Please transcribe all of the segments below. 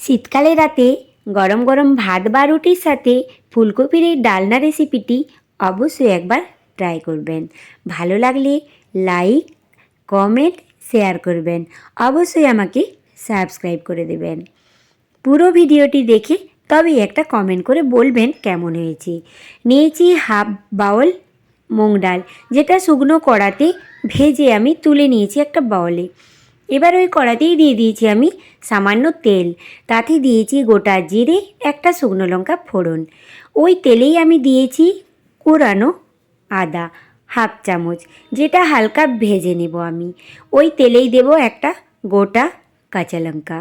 শীতকালে রাতে গরম গরম ভাত বা রুটির সাথে ফুলকপির এই ডালনা রেসিপিটি অবশ্যই একবার ট্রাই করবেন। ভালো লাগলে লাইক, কমেন্ট, শেয়ার করবেন। অবশ্যই আমাকে সাবস্ক্রাইব করে দেবেন। পুরো ভিডিওটি দেখে তবেই একটা কমেন্ট করে বলবেন কেমন হয়েছে। নিয়েছি হাফ বাউল মুগ ডাল, যেটা শুকনো কড়াতে ভেজে আমি তুলে নিয়েছি একটা বাউলে। এবার ওই কড়াতেই দিয়ে দিয়েছি আমি সামান্য তেল, তাতে দিয়েছি গোটা জিরে, একটা শুকনো লঙ্কা ফোড়ন। ওই তেলেই আমি দিয়েছি কোরানো আদা হাফ চামচ, যেটা হালকা ভেজে নেব আমি। ওই তেলেই দেব একটা গোটা কাঁচা লঙ্কা।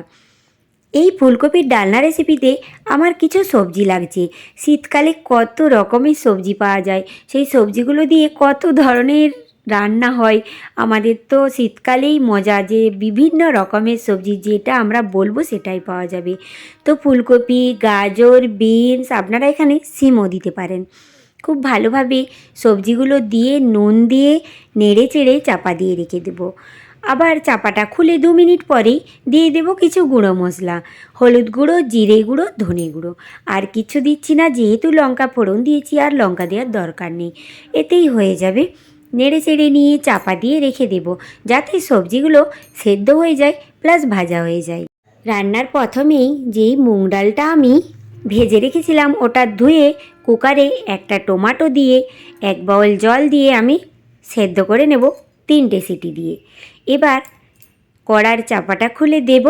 এই ফুলকপির ডালনা রেসিপিতে আমার কিছু সবজি লাগছে। শীতকালে কত রকমের সবজি পাওয়া যায়, সেই সবজিগুলো দিয়ে কত ধরনের রান্না হয়। আমাদের তো শীতকালেই মজা যে বিভিন্ন রকমের সবজি যেটা আমরা বলবো সেটাই পাওয়া যাবে। তো ফুলকপি, গাজর, বিনস, আপনারা এখানে সিমও দিতে পারেন। খুব ভালোভাবে সবজিগুলো দিয়ে নুন দিয়ে নেড়ে চেড়ে চাপা দিয়ে রেখে দেবো। আবার চাপাটা খুলে 2 মিনিট পরেই দিয়ে দেবো কিছু গুঁড়ো মশলা, হলুদ গুঁড়ো, জিরে গুঁড়ো, ধনে গুঁড়ো। আর কিছু দিচ্ছি না, যেহেতু লঙ্কা ফোড়ন দিয়েছি আর লঙ্কা দেওয়ার দরকার নেই, এতেই হয়ে যাবে। নেড়ে চেড়ে নিয়ে চাপা দিয়ে রেখে দেবো, যাতে সবজিগুলো সেদ্ধ হয়ে যায় প্লাস ভাজা হয়ে যায়। রান্নার প্রথমেই যেই মুগ ডালটা আমি ভেজে রেখেছিলাম ওটা ধুয়ে কুকারে একটা টমেটো দিয়ে 1 বাউল জল দিয়ে আমি সেদ্ধ করে নেব 3টে সিটি দিয়ে। এবার কড়ার চাপাটা খুলে দেব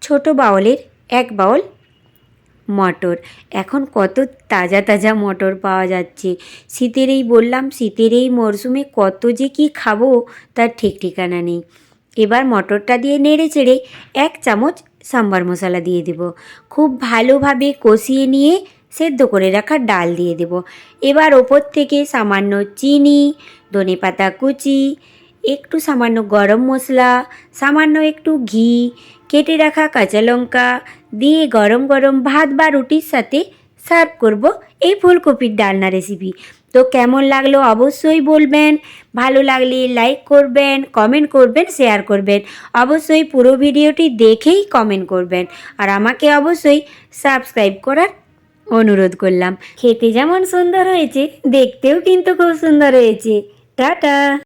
ছোট বাউলের 1 বাউল মটর। এখন কত তাজা তাজা মটর পাওয়া যাচ্ছে। শীতের এই বললাম, শীতের এই মরশুমে কত যে কি খাবো তার ঠিক ঠিকানা নেই। এবার মটরটা দিয়ে নেড়ে চেড়ে 1 চামচ সাম্বার মশলা দিয়ে দেব। খুব ভালোভাবে কষিয়ে নিয়ে সেদ্ধ করে রাখা ডাল দিয়ে দেব। এবার ওপর থেকে সামান্য চিনি, ধনেপাতা কুচি, একটু সামান্য গরম মশলা, সামান্য একটু ঘি, কেটে রাখা কাঁচা লঙ্কা দিয়ে গরম গরম ভাত বা রুটির সাথে সার্ভ করব এই ফুলকপির ডালনা রেসিপি। তো কেমন লাগলো অবশ্যই বলবেন। ভালো লাগলে লাইক করবেন, কমেন্ট করবেন, শেয়ার করবেন। অবশ্যই পুরো ভিডিওটি দেখেই কমেন্ট করবেন। আর আমাকে অবশ্যই সাবস্ক্রাইব করার অনুরোধ করলাম। খেতে যেমন সুন্দর হয়েছে, দেখতেও কিন্তু খুব সুন্দর হয়েছে। টাটা।